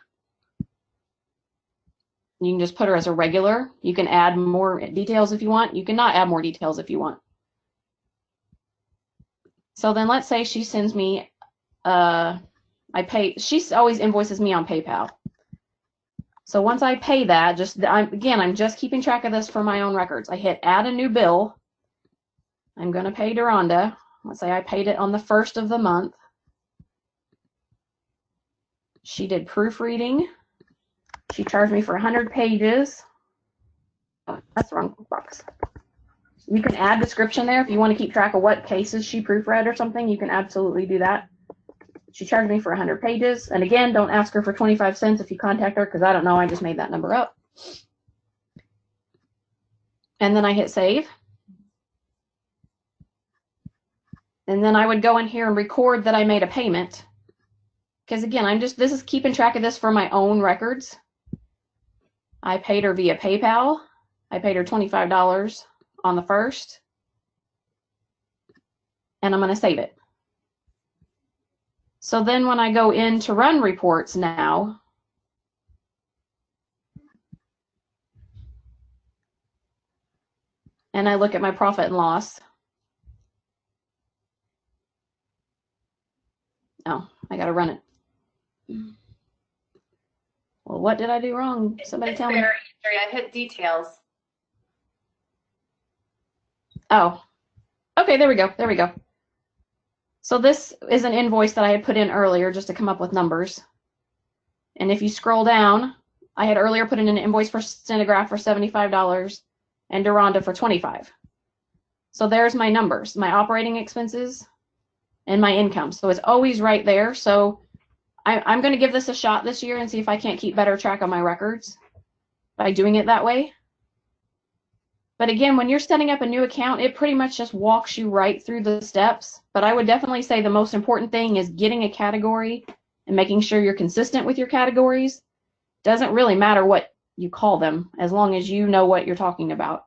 You can just put her as a regular. You can add more details if you want. You cannot add more details if you want. So then let's say she sends me, she always invoices me on PayPal. So once I pay that, I'm just keeping track of this for my own records. I hit add a new bill. I'm going to pay Deronda. Let's say I paid it on the 1st of the month. She did proofreading. She charged me for 100 pages. Oh, that's the wrong box. You can add description there if you want to keep track of what cases she proofread or something. You can absolutely do that. She charged me for 100 pages. And again, don't ask her for 25 cents if you contact her, because I don't know. I just made that number up. And then I hit save. And then I would go in here and record that I made a payment. Because again, this is keeping track of this for my own records. I paid her via PayPal. I paid her $25 on the 1st. And I'm going to save it. So then when I go in to run reports now, and I look at my profit and loss. Oh, I got to run it. Well, what did I do wrong? Somebody tell me. I hit details. Oh, okay, there we go. There we go. So this is an invoice that I had put in earlier just to come up with numbers. And if you scroll down, I had earlier put in an invoice for Stenograph for $75 and Deronda for $25. So there's my numbers, my operating expenses and my income. So it's always right there. So I'm going to give this a shot this year and see if I can't keep better track of my records by doing it that way. But again, when you're setting up a new account, it pretty much just walks you right through the steps. But I would definitely say the most important thing is getting a category and making sure you're consistent with your categories. Doesn't really matter what you call them, as long as you know what you're talking about.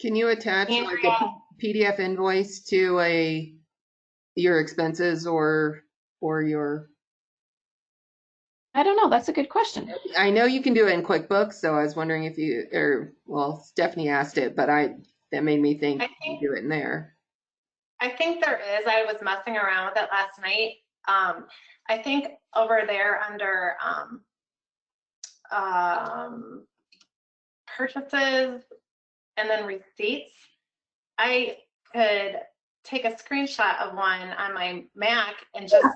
Can you attach like a PDF invoice to your expenses or your? I don't know. That's a good question. I know you can do it in QuickBooks, so I was wondering if Stephanie asked it, but that made me think you do it in there. I think there is. I was messing around with it last night. I think over there under purchases and then receipts, I could take a screenshot of one on my Mac and just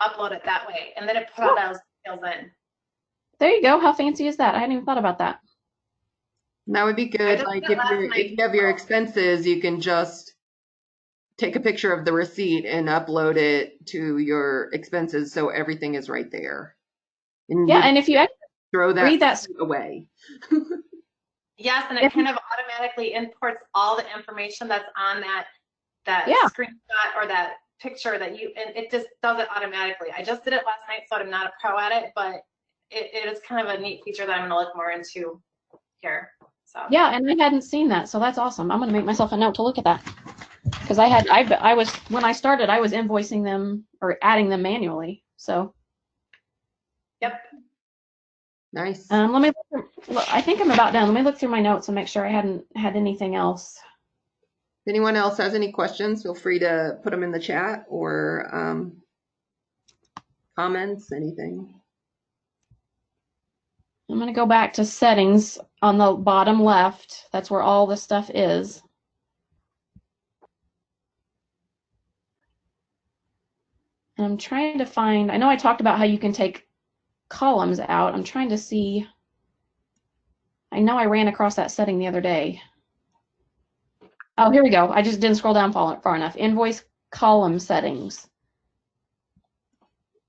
upload it that way, and then it put all those details in. There you go. How fancy is that? I hadn't even thought about that. That would be good. Like if you have your expenses, you can just take a picture of the receipt and upload it to your expenses, so everything is right there. And yeah, and if you throw that, read that away. Yes, and it kind of automatically imports all the information that's on that screenshot or that picture and it just does it automatically. I just did it last night, so I'm not a pro at it, but it is kind of a neat feature that I'm going to look more into here. So yeah, and I hadn't seen that, so that's awesome. I'm going to make myself a note to look at that, because when I started, I was invoicing them or adding them manually. So yep. Nice. Let me look, I think I'm about done. Let me look through my notes and make sure I hadn't had anything else. If anyone else has any questions, feel free to put them in the chat or comments, anything. I'm going to go back to settings on the bottom left. That's where all the stuff is. And I'm trying to find, I know I talked about how you can take columns out. I'm trying to see, I know I ran across that setting the other day. Oh, here we go. I just didn't scroll down far enough. Invoice column settings.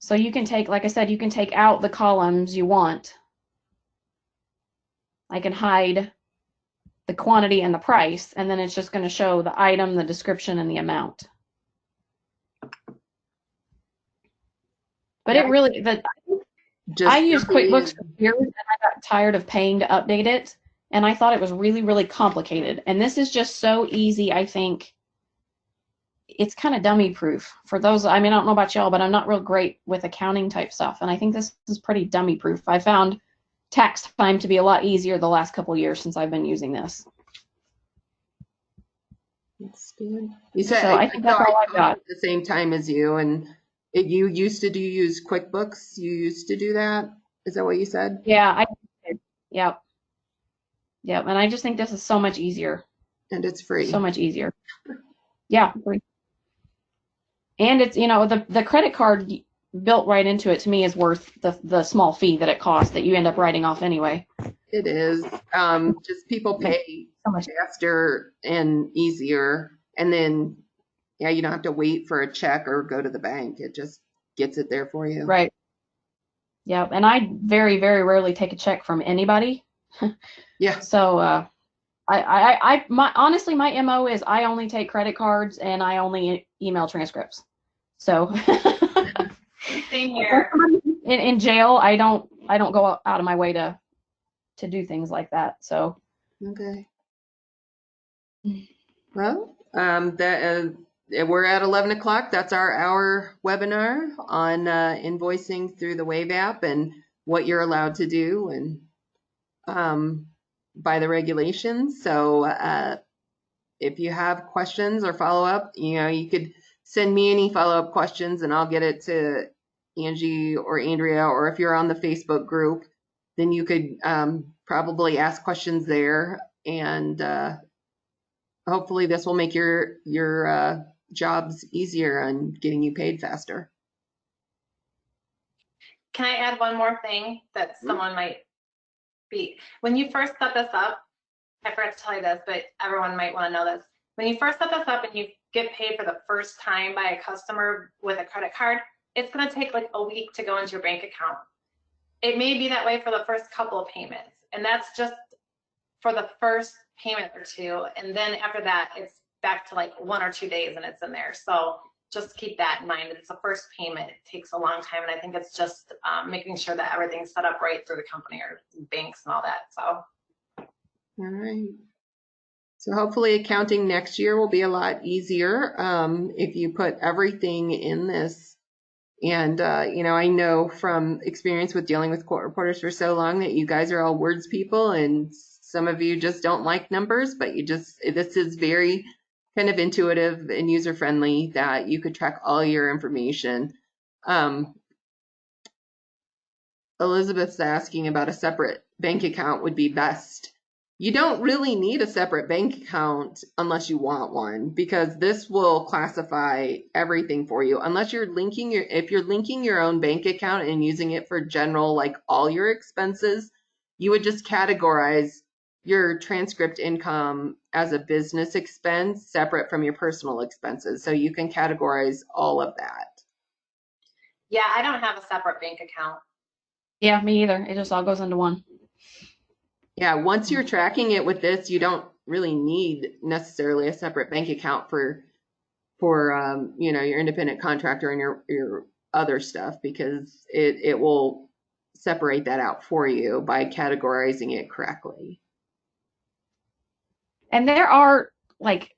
So you can take, like I said, you can take out the columns you want. I can hide the quantity and the price, and then it's just going to show the item, the description, and the amount. But it really, I used QuickBooks for years, and I got tired of paying to update it, and I thought it was really, really complicated. And this is just so easy, I think. It's kind of dummy proof for those. I mean, I don't know about y'all, but I'm not real great with accounting type stuff, and I think this is pretty dummy proof. I found tax time to be a lot easier the last couple years since I've been using this. That's good. You said, so I think that's all I got. At the same time as you, and you used to use QuickBooks. You used to do that. Is that what you said? Yeah, yep. And I just think this is so much easier. And it's free. So much easier. Yeah, free. And it's, you know, the credit card built right into it to me is worth the small fee that it costs that you end up writing off anyway. It is. Just people pay so much faster and easier. And then, yeah, you don't have to wait for a check or go to the bank. It just gets it there for you. Right. Yeah. And I very, very rarely take a check from anybody. Yeah. So, honestly, my MO is I only take credit cards and I only email transcripts. So same here. In jail, I don't go out of my way to do things like that. So okay. Well, we're at 11 o'clock. That's our hour webinar on invoicing through the Wave app and what you're allowed to do and by the regulations. So if you have questions or follow up, you know, you could send me any follow up questions and I'll get it to Angie or Andrea, or if you're on the Facebook group, then you could probably ask questions there, and hopefully this will make your jobs easier and getting you paid faster. Can I add one more thing that someone might be, when you first set this up, I forgot to tell you this, but everyone might want to know this. When you first set this up and you get paid for the first time by a customer with a credit card, it's going to take like a week to go into your bank account. It may be that way for the first couple of payments, and that's just for the first payment or two. And then after that, it's back to like 1 or 2 days and it's in there. So just keep that in mind. It's the first payment. It takes a long time. And I think it's just making sure that everything's set up right through the company or banks and all that. So. All right. So hopefully accounting next year will be a lot easier if you put everything in this. And, you know, I know from experience with dealing with court reporters for so long that you guys are all words people and some of you just don't like numbers, but this is very kind of intuitive and user friendly that you could track all your information. Elizabeth's asking about a separate bank account would be best. You don't really need a separate bank account unless you want one, because this will classify everything for you. Unless you're if you're linking your own bank account and using it for general, like all your expenses, you would just categorize your transcript income as a business expense separate from your personal expenses. So you can categorize all of that. Yeah, I don't have a separate bank account. Yeah, me either. It just all goes into one. Yeah, once you're tracking it with this, you don't really need necessarily a separate bank account for you know, your independent contractor and your other stuff, because it will separate that out for you by categorizing it correctly. And there are, like,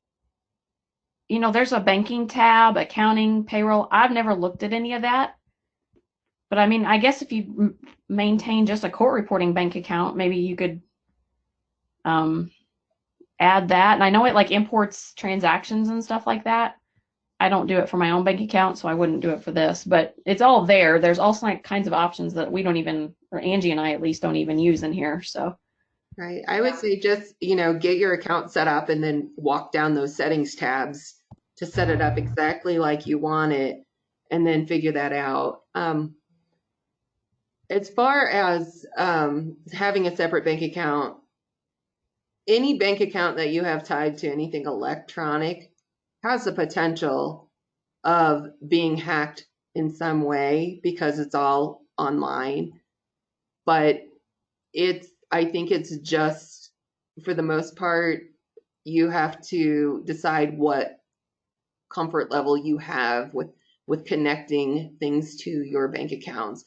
you know, there's a banking tab, accounting, payroll. I've never looked at any of that. But I mean, I guess if you maintain just a court reporting bank account, maybe you could add that. And I know it like imports transactions and stuff like that. I don't do it for my own bank account, so I wouldn't do it for this. But it's all there. There's also like kinds of options that we don't even, or Angie and I at least don't even use in here. So. Right. I would say just, you know, get your account set up and then walk down those settings tabs to set it up exactly like you want it. and then figure that out. As far as having a separate bank account, any bank account that you have tied to anything electronic has the potential of being hacked in some way because it's all online. But I think it's just, for the most part, you have to decide what comfort level you have with connecting things to your bank accounts.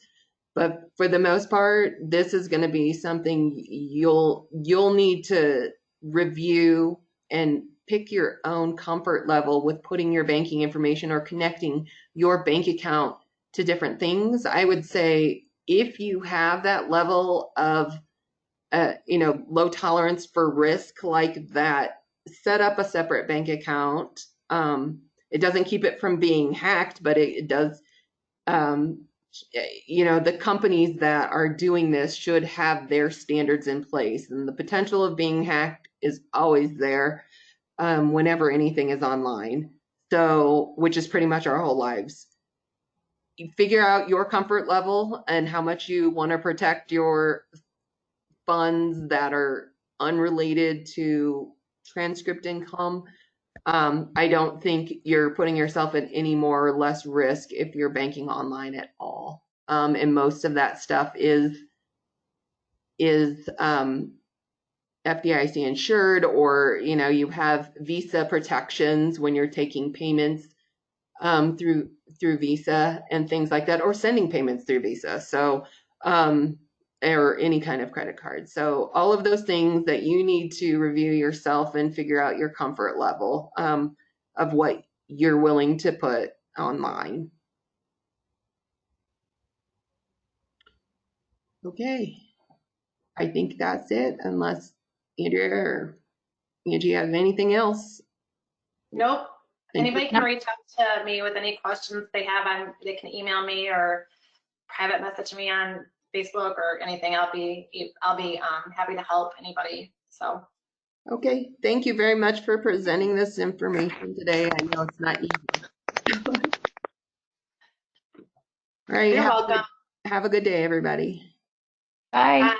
But for the most part, this is going to be something you'll need to review and pick your own comfort level with putting your banking information or connecting your bank account to different things. I would say if you have that level of low tolerance for risk like that, set up a separate bank account. It doesn't keep it from being hacked, but it does. The companies that are doing this should have their standards in place, and the potential of being hacked is always there whenever anything is online. So, which is pretty much our whole lives. You figure out your comfort level and how much you want to protect your funds that are unrelated to transcript income. I don't think you're putting yourself at any more or less risk if you're banking online at all. And most of that stuff is FDIC insured, or you have Visa protections when you're taking payments through Visa and things like that, or sending payments through Visa. So or any kind of credit card. So all of those things that you need to review yourself and figure out your comfort level of what you're willing to put online. Okay, I think that's it, unless Andrea or Angie have anything else. Nope. Anybody can Nope. reach out to me with any questions they have. They can email me or private message me on Facebook or anything. I'll be happy to help anybody. So. Okay, thank you very much for presenting this information today. I know it's not easy. All right, You're welcome. have a good day, everybody. Bye. Bye.